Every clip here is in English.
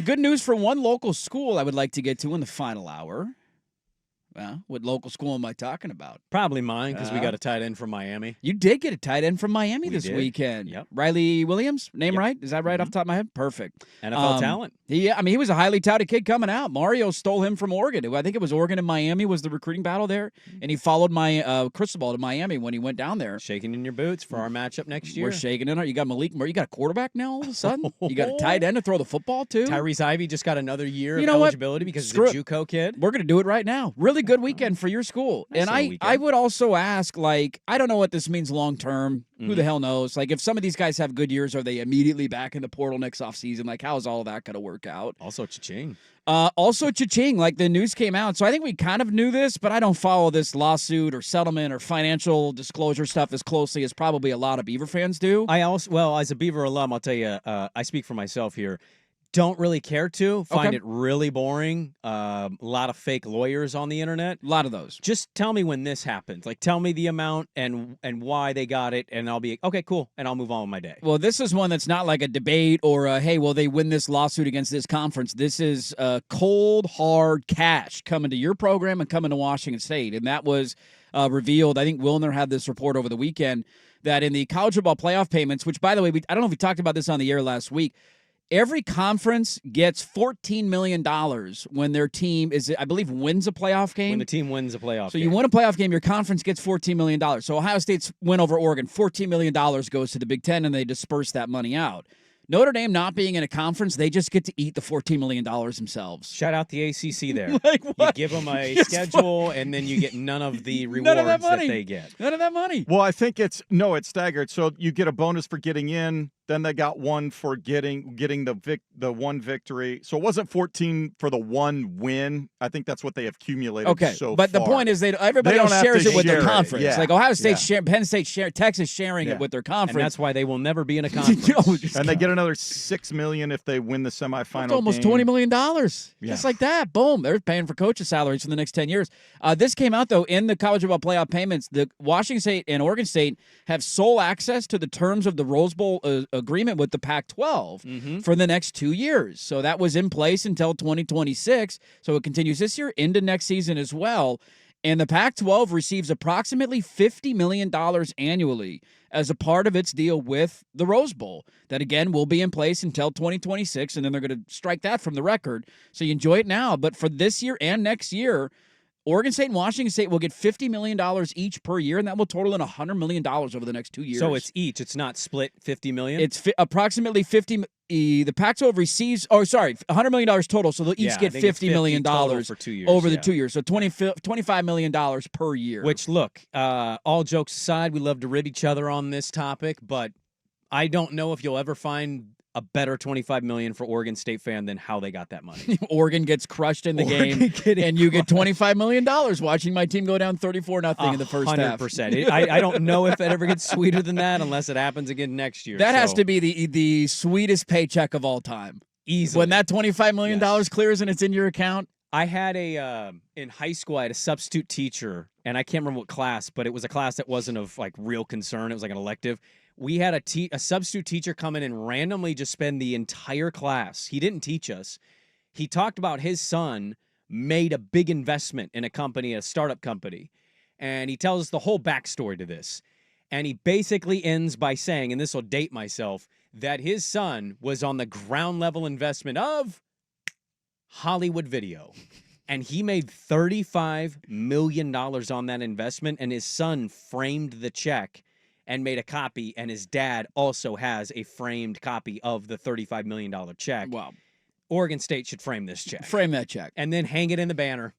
good news for one local school I would like to get to in the final hour. Well, what local school am I talking about? Probably mine, because we got a tight end from Miami. You did get a tight end from Miami this weekend. Yep. Riley Williams, name right? Is that right off the top of my head? Perfect. NFL talent. Yeah, I mean, he was a highly touted kid coming out. Mario stole him from Oregon. I think it was Oregon and Miami was the recruiting battle there, and he followed my Cristobal to Miami when he went down there. Shaking in your boots for our matchup next year. We're shaking in. You got Malik Murray. You got a quarterback now all of a sudden? You got a tight end to throw the football to? Tyrese Ivey just got another year of eligibility because he's a JUCO kid. We're going to do it right now. Really good weekend for your school. Nice And I would also ask, like, I don't know what this means long term. Who the hell knows? Like, if some of these guys have good years, are they immediately back in the portal next offseason? Like, how is all of that going to work out? Also, cha-ching. Like the news came out. So I think we kind of knew this, but I don't follow this lawsuit or settlement or financial disclosure stuff as closely as probably a lot of Beaver fans do. As a Beaver alum, I'll tell you, I speak for myself here. Don't really care to. Find it really boring. A lot of fake lawyers on the internet. A lot of those. Just tell me when this happened. Like, tell me the amount and why they got it, and I'll be, okay, cool, and I'll move on with my day. Well, this is one that's not like a debate or, hey, will they win this lawsuit against this conference? This is cold, hard cash coming to your program and coming to Washington State. And that was revealed. I think Wilner had this report over the weekend that in the college football playoff payments, which, by the way, I don't know if we talked about this on the air last week, every conference gets $14 million when their team I believe, wins a playoff game. When the team wins a playoff game. So you win a playoff game, your conference gets $14 million. So Ohio State's win over Oregon, $14 million goes to the Big Ten, and they disperse that money out. Notre Dame not being in a conference, they just get to eat the $14 million themselves. Shout out the ACC there. Like what? You give them a schedule, and then you get none of the rewards that they get. None of that money. Well, I think it's staggered. So you get a bonus for getting in. Then they got one for getting the one victory. So it wasn't 14 for the one win. I think that's what they have accumulated so but far. The point is everybody else shares it with their conference. Yeah. Like Ohio State, Penn State, Texas sharing it with their conference. And that's why they will never be in a conference. And they get another $6 million if they win the semifinal. That's almost $20 million. Just like that. Boom. They're paying for coaches' salaries for the next 10 years. This came out, though, in the college football playoff payments. The Washington State and Oregon State have sole access to the terms of the Rose Bowl agreement with the Pac-12 for the next 2 years. So that was in place until 2026. So it continues this year into next season as well. And the Pac-12 receives approximately $50 million annually as a part of its deal with the Rose Bowl. That, again, will be in place until 2026, and then they're going to strike that from the record. So you enjoy it now. But for this year and next year, Oregon State and Washington State will get $50 million each per year, and that will total in $100 million over the next 2 years. So it's each. It's not split $50 million? It's approximately $50 million. The Pac-12 receives, $100 million total, so they'll each get $50 million for 2 years, over the 2 years. So $25 million per year. Which, look, all jokes aside, we love to rib each other on this topic, but I don't know if you'll ever find a better $25 million for Oregon State fan than how they got that money. Oregon gets crushed in the game, and you get $25 million watching my team go down 34-0 in the first half. 100%. I don't know if it ever gets sweeter than that unless it happens again next year. That has to be the sweetest paycheck of all time. Easily. When that $25 million clears and it's in your account. I had in high school, I had a substitute teacher, and I can't remember what class, but it was a class that wasn't of like real concern. It was like an elective. We had a substitute teacher come in and randomly just spend the entire class. He didn't teach us. He talked about his son made a big investment in a company, a startup company. And he tells us the whole backstory to this. And he basically ends by saying, and this will date myself, that his son was on the ground level investment of Hollywood Video. And he made $35 million on that investment, and his son framed the check and made a copy, and his dad also has a framed copy of the $35 million check. Wow. Oregon State should frame this check. Frame that check. And then hang it in the banner.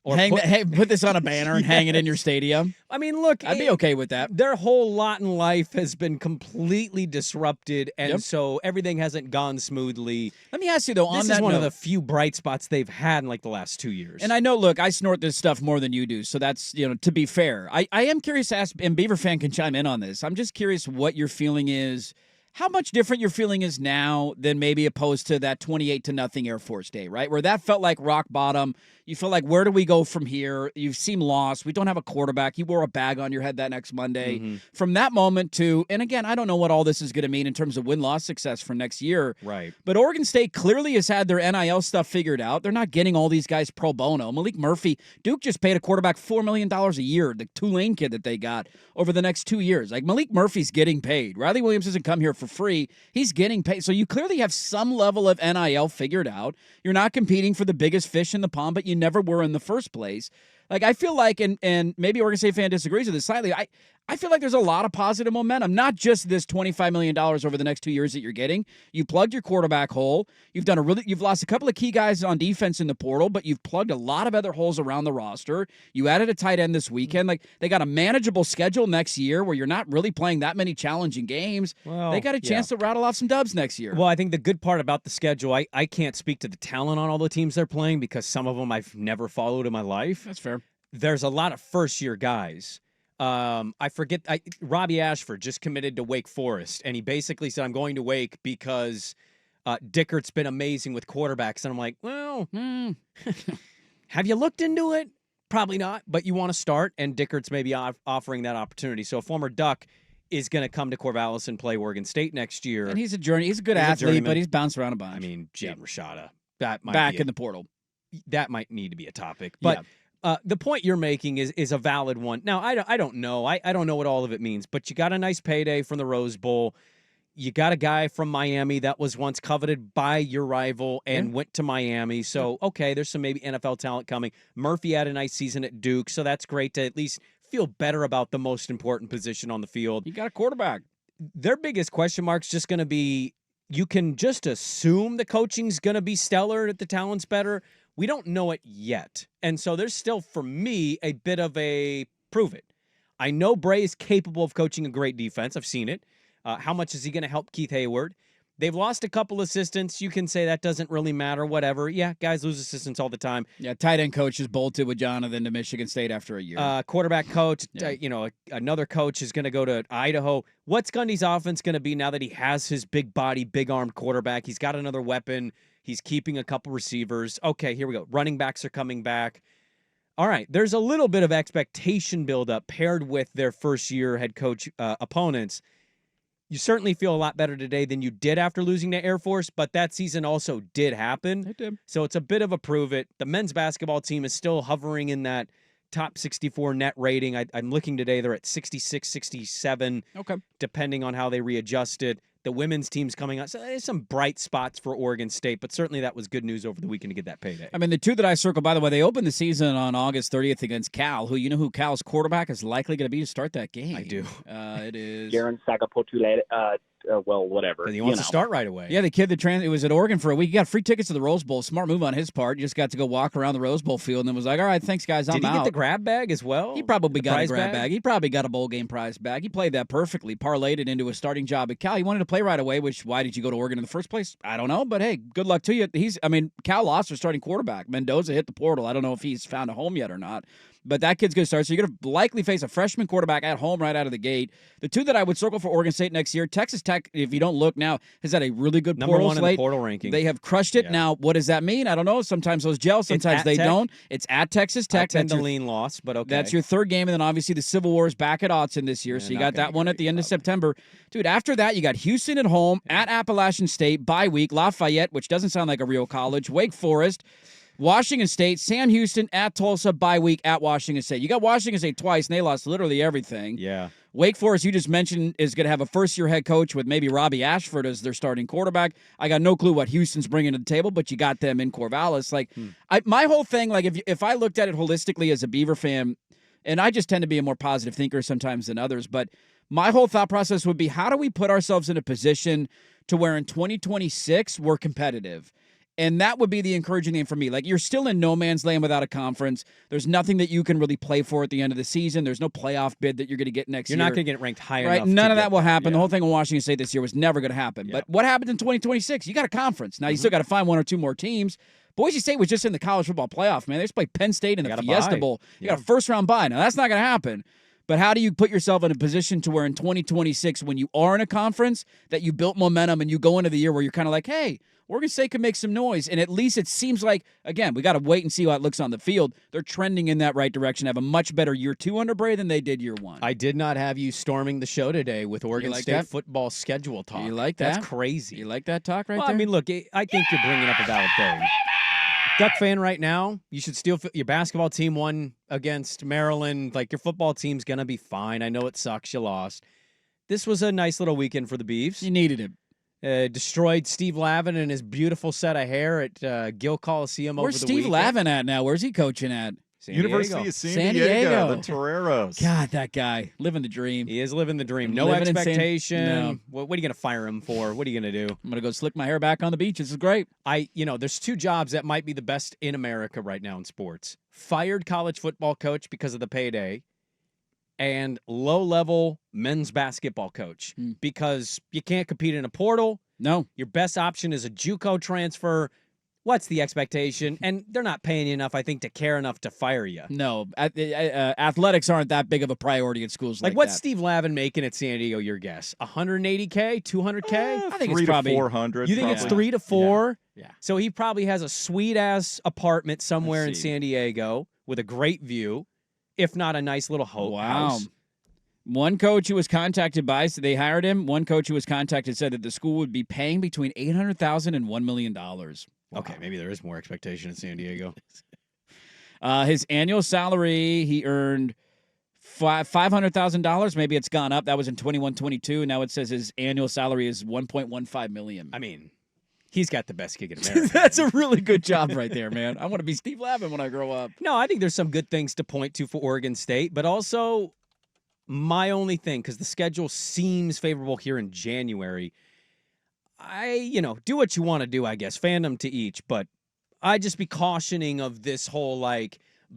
Or put this on a banner and hang it in your stadium. I mean, look. I'd be okay with that. Their whole lot in life has been completely disrupted, and so everything hasn't gone smoothly. Let me ask you, though, this is one of the few bright spots they've had in like the last 2 years. And I know, look, I snort this stuff more than you do, so that's, to be fair. I am curious to ask, and Beaver fan can chime in on this. I'm just curious what your feeling is. how much different your feeling is now than maybe opposed to that 28-0 Air Force Day, right? Where that felt like rock bottom. You feel like, where do we go from here? You seem lost. We don't have a quarterback. You wore a bag on your head that next Monday. Mm-hmm. From that moment to, and again, I don't know what all this is going to mean in terms of win-loss success for next year. Right. But Oregon State clearly has had their NIL stuff figured out. They're not getting all these guys pro bono. Malik Murphy, Duke just paid a quarterback $4 million a year, the Tulane kid that they got, over the next 2 years. Like, Malik Murphy's getting paid. Riley Williams doesn't come here for free. He's getting paid. So you clearly have some level of NIL figured out. You're not competing for the biggest fish in the pond, but you never were in the first place. Like, I feel like, and maybe Oregon State fan disagrees with this slightly, I feel like there's a lot of positive momentum, not just this $25 million over the next 2 years that you're getting. You plugged your quarterback hole. You've lost a couple of key guys on defense in the portal, but you've plugged a lot of other holes around the roster. You added a tight end this weekend. Like, they got a manageable schedule next year where you're not really playing that many challenging games. Well, they got a chance to rattle off some dubs next year. Well, I think the good part about the schedule, I can't speak to the talent on all the teams they're playing because some of them I've never followed in my life. That's fair. There's a lot of first-year guys. I forget. Robbie Ashford just committed to Wake Forest, and he basically said, "I'm going to Wake because Dickert's been amazing with quarterbacks." And I'm like, "Well, have you looked into it? Probably not, but you want to start, and Dickert's maybe offering that opportunity." So a former Duck is going to come to Corvallis and play Oregon State next year. And he's a good athlete, but he's bounced around a bunch. I mean, Jaden Rashada, that might back in the portal. That might need to be a topic, but. Yeah. The point you're making is a valid one. Now, I don't know. I don't know what all of it means, but you got a nice payday from the Rose Bowl. You got a guy from Miami that was once coveted by your rival and went to Miami. So, okay, there's some maybe NFL talent coming. Murphy had a nice season at Duke, so that's great to at least feel better about the most important position on the field. You got a quarterback. Their biggest question mark's just going to be, you can just assume the coaching's going to be stellar, that the talent's better. We don't know it yet. And so there's still, for me, a bit of a prove it. I know Bray is capable of coaching a great defense. I've seen it. How much is he going to help Keith Hayward? They've lost a couple assistants. You can say that doesn't really matter, whatever. Yeah, guys lose assistants all the time. Yeah, tight end coach is bolted with Jonathan to Michigan State after a year. Quarterback coach, another coach is going to go to Idaho. What's Gundy's offense going to be now that he has his big body, big-armed quarterback? He's got another weapon. He's keeping a couple receivers. Okay, here we go. Running backs are coming back. All right, there's a little bit of expectation buildup paired with their first-year head coach opponents. You certainly feel a lot better today than you did after losing to Air Force, but that season also did happen. It did. So it's a bit of a prove it. The men's basketball team is still hovering in that top 64 net rating. I'm looking today, they're at 66, 67, depending on how they readjust it. The women's team's coming out. So there's some bright spots for Oregon State, but certainly that was good news over the weekend to get that payday. I mean, the two that I circled, by the way, they opened the season on August 30th against Cal, who, you know who Cal's quarterback is likely going to be to start that game? I do. It is Garen Sagapotule, whatever. He wants to start right away. Yeah, the kid that it was at Oregon for a week. He got free tickets to the Rose Bowl. Smart move on his part. Just got to go walk around the Rose Bowl field and then was like, all right, thanks, guys, I'm out. Did he get the grab bag as well? He probably got a grab bag? bag. He probably got a bowl game prize bag. He played that perfectly, parlayed it into a starting job at Cal. He wanted to play right away, which, why did you go to Oregon in the first place? I don't know, but hey, good luck to you. Cal lost their starting quarterback. Mendoza hit the portal. I don't know if he's found a home yet or not. But that kid's going to start. So you're going to likely face a freshman quarterback at home right out of the gate. The two that I would circle for Oregon State next year, Texas Tech, if you don't look now, has had a really good Number portal one slate. in the portal ranking. They have crushed it. Yeah. Now, what does that mean? I don't know. Sometimes those gel, sometimes they Tech. don't. It's at Texas Tech. I tend to lean loss, but okay. That's your third game, and then obviously the Civil War is back at Autzen this year, Yeah, so you not got gonna that be one at great, the end of probably. September. Dude, after that, you got Houston at home, at Appalachian State, bye week, Lafayette, which doesn't sound like a real college, Wake Forest, Washington State, Sam Houston, at Tulsa, bye week, at Washington State. You got Washington State twice, and they lost literally everything. Yeah. Wake Forest, you just mentioned, is going to have a first-year head coach with maybe Robbie Ashford as their starting quarterback. I got no clue what Houston's bringing to the table, but you got them in Corvallis. My whole thing, if I looked at it holistically as a Beaver fan, and I just tend to be a more positive thinker sometimes than others, but my whole thought process would be, how do we put ourselves in a position to where in 2026 we're competitive? And that would be the encouraging thing for me. You're still in no man's land without a conference. There's nothing that you can really play for at the end of the season. There's no playoff bid that you're going to get next year. You're not going to get ranked high enough. Right? None of that will happen. Yeah. The whole thing in Washington State this year was never going to happen. Yeah. But what happens in 2026? You got a conference. Now, you still got to find one or two more teams. Boise State was just in the college football playoff, man. They just played Penn State in the got a Fiesta bye. Bowl. You Yeah. got a first-round bye. Now, that's not going to happen. But how do you put yourself in a position to where in 2026, when you are in a conference, that you built momentum and you go into the year where you're kind of like, hey, Oregon State can make some noise. And at least it seems like, again, we got to wait and see how it looks on the field. They're trending in that right direction, have a much better year 2 under Bray than they did year 1. I did not have you storming the show today with Oregon like State that? football schedule talk. You like that? That's crazy. You like that talk right Well, there? I mean, look, I think you're bringing up a valid thing. Duck fan right now, you should still feel your basketball team won against Maryland. Like, your football team's going to be fine. I know it sucks you lost. This was a nice little weekend for the Beavs. You needed it. Destroyed Steve Lavin and his beautiful set of hair at Gill Coliseum Where's over the Steve weekend. Lavin at now? Where's he coaching at? San University Diego. of San San Diego, Diego. the Toreros. God, that guy. Living the dream. He is living the dream. No Living in San- expectation. No. What are you going to fire him for? What are you going to do? I'm going to go slick my hair back on the beach. This is great. There's 2 jobs that might be the best in America right now in sports. Fired college football coach because of the payday, and low-level men's basketball coach because you can't compete in a portal. No. Your best option is a JUCO transfer. What's the expectation? And they're not paying you enough, I think, to care enough to fire you. No. Athletics aren't that big of a priority at schools like What's that. Steve Lavin making at San Diego, your guess? $180K? $200K? I think 3 it's probably to 400. You think it's probably. 3 to 4? Yeah. So he probably has a sweet-ass apartment somewhere in Let's see. San Diego with a great view, if not a nice little house. One coach who was contacted by, so they hired him. One coach who was contacted said that the school would be paying between $800,000 and $1 million. Okay, maybe there is more expectation in San Diego. His annual salary, he earned $500,000. Maybe it's gone up. That was in 21-22. Now it says his annual salary is $1.15 million. I mean, he's got the best gig in America. That's a really good job right there, man. I want to be Steve Lavin when I grow up. No, I think there's some good things to point to for Oregon State, but also my only thing, because the schedule seems favorable here in January, do what you want to do, I guess, fandom to each, but I just be cautioning of this whole,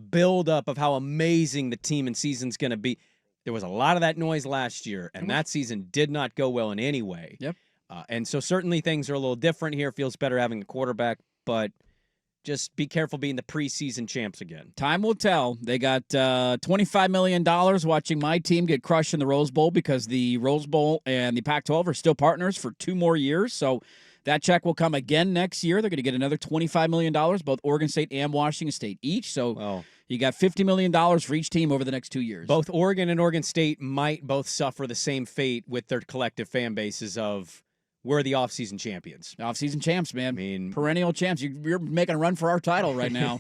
build-up of how amazing the team and season's going to be. There was a lot of that noise last year, and that season did not go well in any way. Yep. And so certainly things are a little different here. Feels better having a quarterback, but just be careful being the preseason champs again. Time will tell. They got $25 million watching my team get crushed in the Rose Bowl because the Rose Bowl and the Pac-12 are still partners for 2 more years. So that check will come again next year. They're going to get another $25 million, both Oregon State and Washington State each. So you got $50 million for each team over the next 2 years. Both Oregon and Oregon State might both suffer the same fate with their collective fan bases of we're the offseason champions. Offseason champs, man. I mean, perennial champs. You're making a run for our title right now.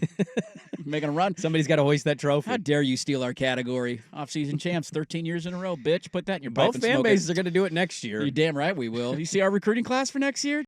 Making a run. Somebody's got to hoist that trophy. How dare you steal our category? Offseason champs, 13 years in a row, bitch. Put that in your pipe Both and fan smoke bases it. are going to do it next year. You're damn right we will. You see our recruiting class for next year?